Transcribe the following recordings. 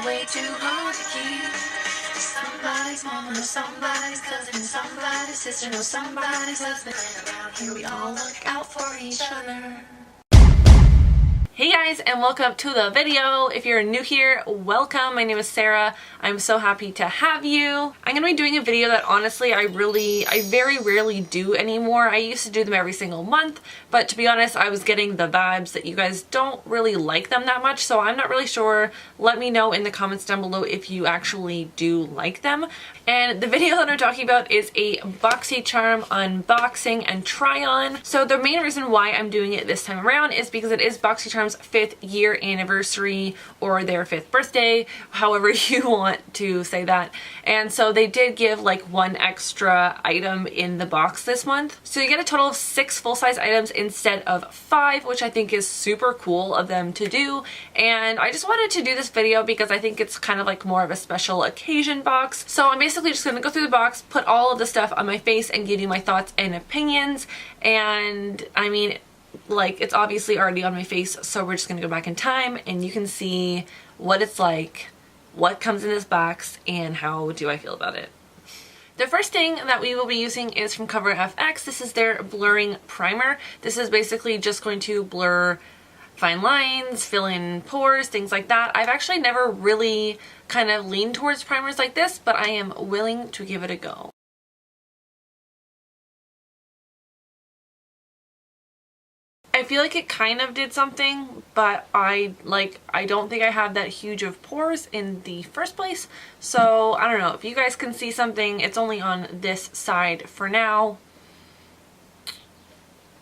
way too hard to keep. Somebody's mama knows somebody's cousin, somebody's sister knows somebody's husband. Around here we all look out for each other. Hey guys, and welcome to the video. If you're new here, welcome. My name is Sarah. I'm so happy to have you. I'm gonna be doing a video that honestly I very rarely do anymore. I used to do them every single month, but to be honest, I was getting the vibes that you guys don't really like them that much, so I'm not really sure. Let me know in the comments down below if you actually do like them. And the video that I'm talking about is a Boxycharm unboxing and try on. So the main reason why I'm doing it this time around is because it is Boxycharm's 5th year anniversary or their 5th birthday, however you want to say that. And so they did give like one extra item in the box this month. So you get a total of 6 full-size items instead of 5, which I think is super cool of them to do. And I just wanted to do this video because I think it's kind of like more of a special occasion box. So I'm basically just going to go through the box, put all of the stuff on my face and give you my thoughts and opinions. And I mean, like, it's obviously already on my face, so we're just going to go back in time and you can see what it's like, what comes in this box, and how do I feel about it. The first thing that we will be using is from CoverFX. This is their blurring primer. This is basically just going to blur fine lines, fill in pores, things like that. I've actually never really kind of leaned towards primers like this, but I am willing to give it a go. I feel like it kind of did something, but I don't think I have that huge of pores in the first place. So I don't know if you guys can see something. It's only on this side for now.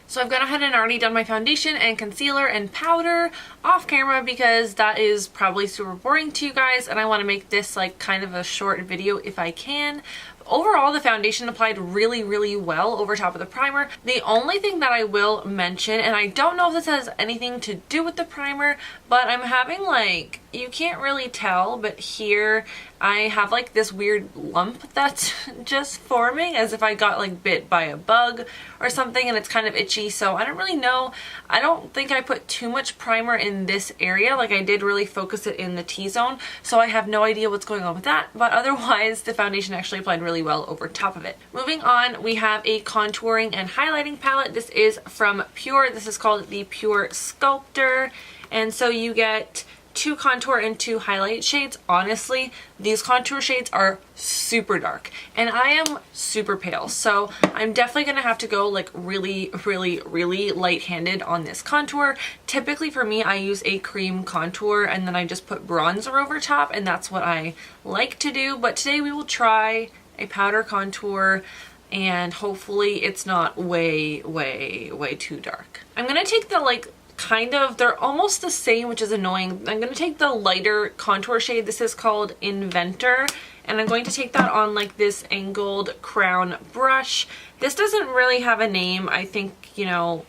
So I've gone ahead and already done my foundation and concealer and powder off camera because that is probably super boring to you guys and I want to make this like kind of a short video if I can. Overall, the foundation applied really well over top of the primer. The only thing that I will mention, and I don't know if this has anything to do with the primer, but I'm having like, you can't really tell, but here I have like this weird lump that's just forming as if I got like bit by a bug or something, and it's kind of itchy, so I don't really know. I don't think I put too much primer in this area. Like, I did really focus it in the T-zone, so I have no idea what's going on with that, but otherwise the foundation actually applied really well over top of it. Moving on, we have a contouring and highlighting palette. This is from Pure. This is called the Pure Sculptor, and so you get 2 contour and 2 highlight shades. Honestly, these contour shades are super dark and I am super pale, so I'm definitely gonna have to go like really light-handed on this contour. Typically for me, I use a cream contour and then I just put bronzer over top, and that's what I like to do, but today we will try a powder contour and hopefully it's not way too dark. I'm gonna take the they're almost the same, which is annoying. I'm going to take the lighter contour shade. This is called Inventor, and I'm going to take that on like this angled crown brush. This doesn't really have a name. I think, you know,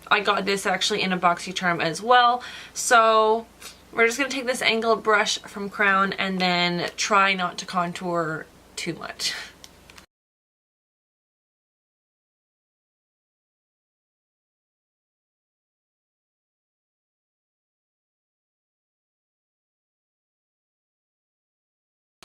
I got this actually in a Boxycharm as well. So we're just going to take this angled brush from Crown and then try not to contour too much.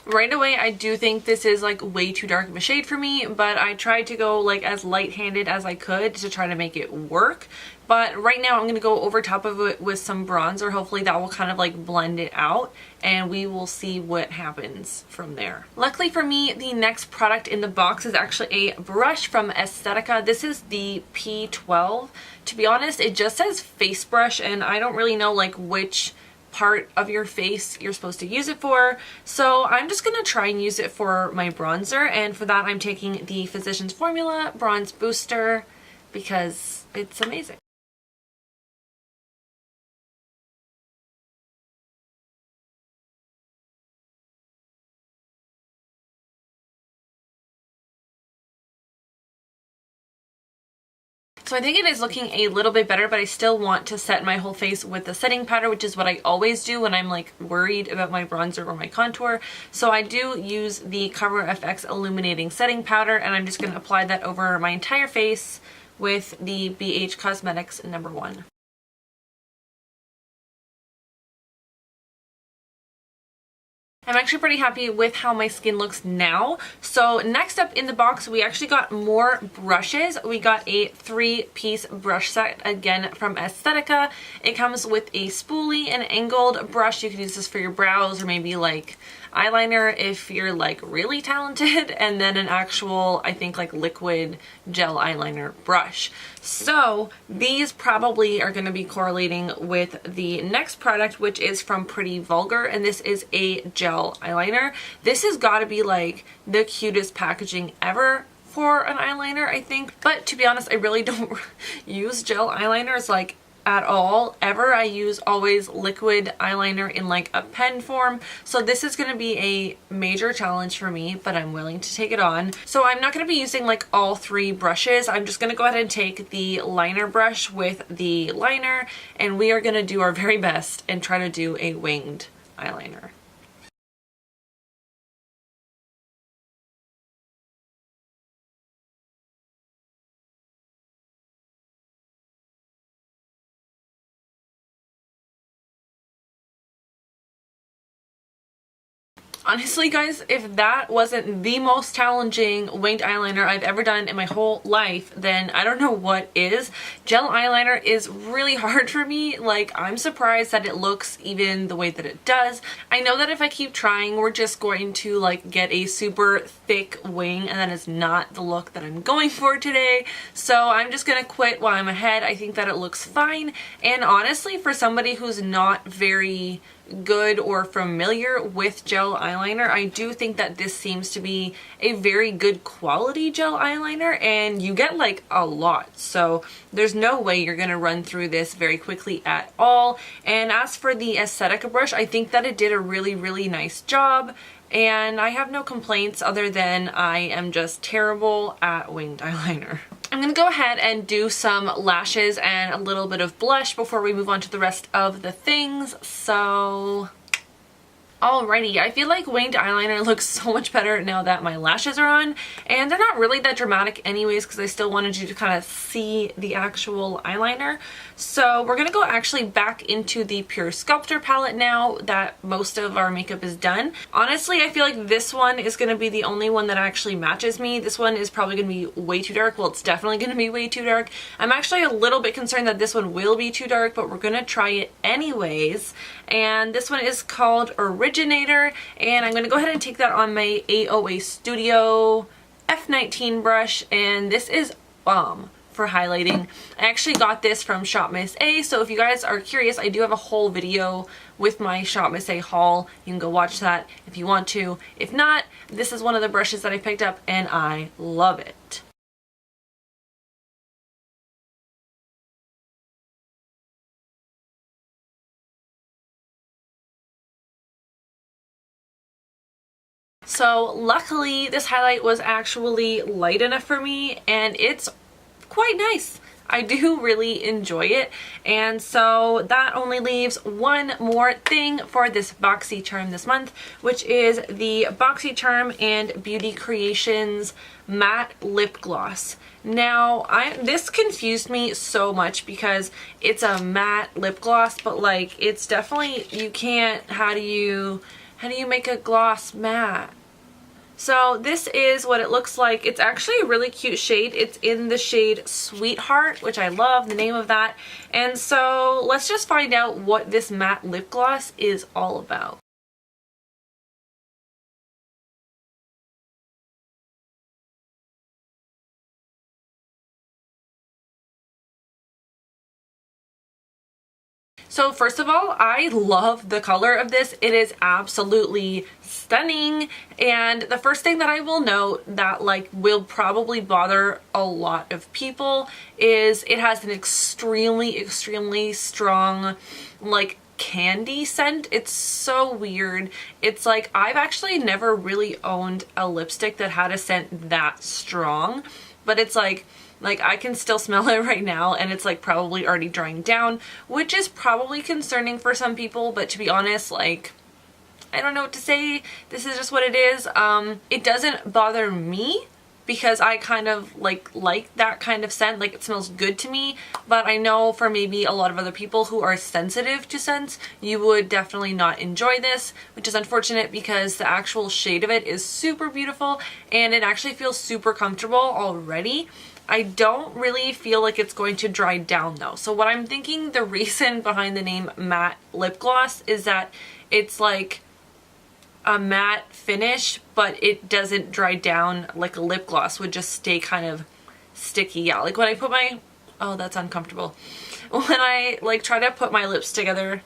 Right away, I do think this is like way too dark of a shade for me, but I tried to go like as light-handed as I could to try to make it work. But right now I'm going to go over top of it with some bronzer. Hopefully that will kind of like blend it out and we will see what happens from there. Luckily for me, the next product in the box is actually a brush from Aesthetica. This is the P12. To be honest, it just says face brush and I don't really know like which part of your face you're supposed to use it for, so I'm just gonna try and use it for my bronzer, and for that I'm taking the Physicians Formula Bronze Booster because it's amazing. So I think it is looking a little bit better, but I still want to set my whole face with the setting powder, which is what I always do when I'm like worried about my bronzer or my contour. So I do use the CoverFX Illuminating Setting Powder, and I'm just going to apply that over my entire face with the BH Cosmetics #1. I'm actually pretty happy with how my skin looks now. So next up in the box, we actually got more brushes. We got a 3-piece brush set, again from Aesthetica. It comes with a spoolie, an angled brush. You can use this for your brows or maybe like eyeliner if you're like really talented, and then an actual, I think, like liquid gel eyeliner brush. So these probably are going to be correlating with the next product, which is from Pretty Vulgar, and this is a gel eyeliner. This has got to be like the cutest packaging ever for an eyeliner, I think. But to be honest, I really don't use gel eyeliners like at all ever. I use always liquid eyeliner in like a pen form, so this is going to be a major challenge for me, but I'm willing to take it on. So I'm not going to be using like all 3 brushes. I'm just going to go ahead and take the liner brush with the liner, and we are going to do our very best and try to do a winged eyeliner. Honestly, guys, if that wasn't the most challenging winged eyeliner I've ever done in my whole life, then I don't know what is. Gel eyeliner is really hard for me. Like, I'm surprised that it looks even the way that it does. I know that if I keep trying, we're just going to like get a super thick wing, and that is not the look that I'm going for today. So I'm just gonna quit while I'm ahead. I think that it looks fine. And honestly, for somebody who's not very good or familiar with gel eyeliner, I do think that this seems to be a very good quality gel eyeliner, and you get like a lot, so there's no way you're gonna run through this very quickly at all. And as for the Aesthetica brush, I think that it did a really nice job, and I have no complaints other than I am just terrible at winged eyeliner. I'm gonna go ahead and do some lashes and a little bit of blush before we move on to the rest of the things. So alrighty, I feel like winged eyeliner looks so much better now that my lashes are on, and they're not really that dramatic anyways because I still wanted you to kind of see the actual eyeliner. So we're gonna go actually back into the Pure Sculptor palette now that most of our makeup is done. Honestly, I feel like this one is gonna be the only one that actually matches me. This one is probably gonna be way too dark. Well, it's definitely gonna be way too dark. I'm actually a little bit concerned that this one will be too dark, but we're gonna try it anyways. And this one is called Originator, and I'm gonna go ahead and take that on my AOA Studio F19 brush, and this is bomb for highlighting. I actually got this from Shop Miss A, so if you guys are curious, I do have a whole video with my Shop Miss A haul. You can go watch that if you want to. If not, this is one of the brushes that I picked up and I love it. So luckily this highlight was actually light enough for me, and it's quite nice. I do really enjoy it. And so that only leaves one more thing for this Boxycharm this month, which is the Boxycharm and Beauty Creations Matte Lip Gloss. Now, this confused me so much because it's a matte lip gloss, but like it's definitely, you can't, how do you make a gloss matte? So this is what it looks like. It's actually a really cute shade. It's in the shade Sweetheart, which I love the name of that. And so let's just find out what this matte lip gloss is all about. So first of all, I love the color of this. It is absolutely stunning. And the first thing that I will note that like will probably bother a lot of people is it has an extremely strong like candy scent. It's so weird. It's like I've actually never really owned a lipstick that had a scent that strong, but it's like I can still smell it right now, and it's like probably already drying down, which is probably concerning for some people, but to be honest, like, I don't know what to say. This is just what it is. It doesn't bother me because I kind of like that kind of scent. Like, it smells good to me, but I know for maybe a lot of other people who are sensitive to scents, you would definitely not enjoy this, which is unfortunate because the actual shade of it is super beautiful and it actually feels super comfortable already. I don't really feel like it's going to dry down though. So what I'm thinking the reason behind the name matte lip gloss is that it's like a matte finish, but it doesn't dry down like a lip gloss would, just stay kind of sticky. Yeah, like when I put my, oh, that's uncomfortable. When I like try to put my lips together,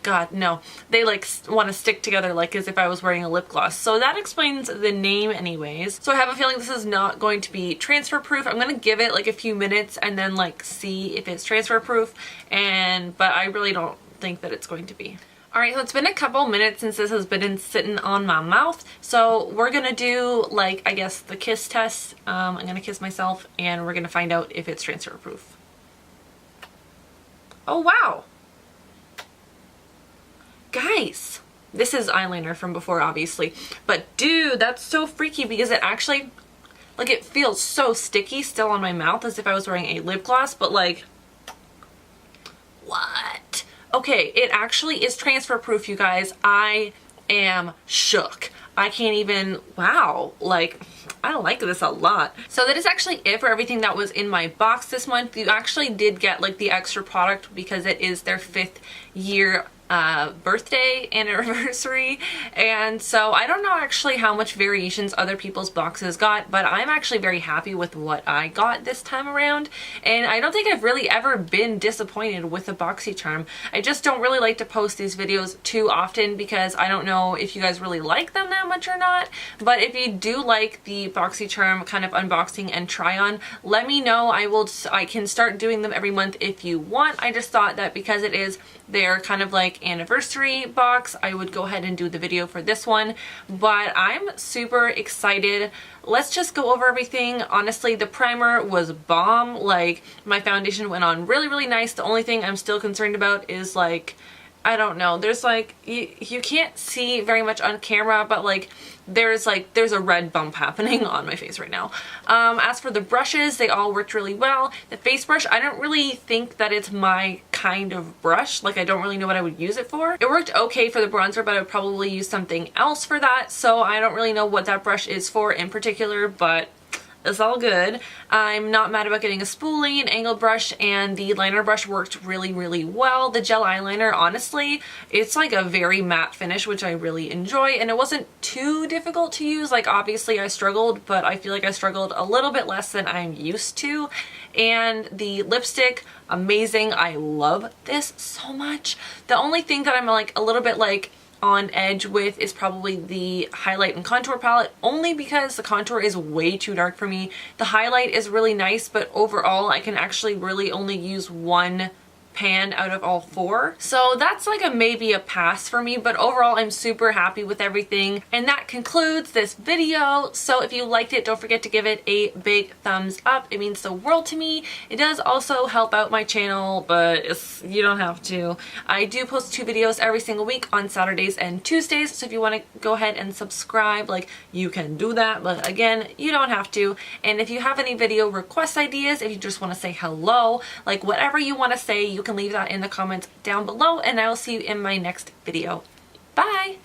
God, no. They like want to stick together like as if I was wearing a lip gloss. So that explains the name anyways. So I have a feeling this is not going to be transfer proof. I'm going to give it like a few minutes and then like see if it's transfer proof, but I really don't think that it's going to be. Alright, so it's been a couple minutes since this has been sitting on my mouth. So we're going to do like, I guess, the kiss test. I'm going to kiss myself and we're going to find out if it's transfer proof. Oh wow! Guys, this is eyeliner from before obviously, but dude, that's so freaky because it actually, like, it feels so sticky still on my mouth as if I was wearing a lip gloss, but like, what? Okay, it actually is transfer proof, you guys. I am shook. I can't even, wow, like, I like this a lot. So that is actually it for everything that was in my box this month. You actually did get like the extra product because it is their 5th year birthday anniversary, and so I don't know actually how much variations other people's boxes got, but I'm actually very happy with what I got this time around, and I don't think I've really ever been disappointed with a Boxycharm. I just don't really like to post these videos too often because I don't know if you guys really like them that much or not, but if you do like the Boxycharm kind of unboxing and try on, let me know. I can start doing them every month if you want. I just thought that because it is their kind of like anniversary box, I would go ahead and do the video for this one, but I'm super excited. Let's just go over everything. Honestly, the primer was bomb. Like, my foundation went on really, really nice. The only thing I'm still concerned about is like, I don't know, there's like, you can't see very much on camera, but like there's a red bump happening on my face right now. As for the brushes, they all worked really well. The face brush, I don't really think that it's my kind of brush. Like, I don't really know what I would use it for. It worked okay for the bronzer, but I would probably use something else for that. So I don't really know what that brush is for in particular, but it's all good. I'm not mad about getting a spoolie, an angled brush, and the liner brush worked really, really well. The gel eyeliner, honestly, it's like a very matte finish, which I really enjoy, and it wasn't too difficult to use. Like, obviously I struggled, but I feel like I struggled a little bit less than I'm used to. And the lipstick, amazing. I love this so much. The only thing that I'm like a little bit like on edge with is probably the highlight and contour palette, only because the contour is way too dark for me. The highlight is really nice, but overall I can actually really only use one pan out of all 4. So that's like a maybe a pass for me, but overall I'm super happy with everything. And that concludes this video. So if you liked it, don't forget to give it a big thumbs up. It means the world to me. It does also help out my channel, but you don't have to. I do post 2 videos every single week on Saturdays and Tuesdays, so if you want to go ahead and subscribe, like, you can do that, but again, you don't have to. And if you have any video request ideas, if you just want to say hello, like whatever you want to say, you can leave that in the comments down below, and I will see you in my next video. Bye!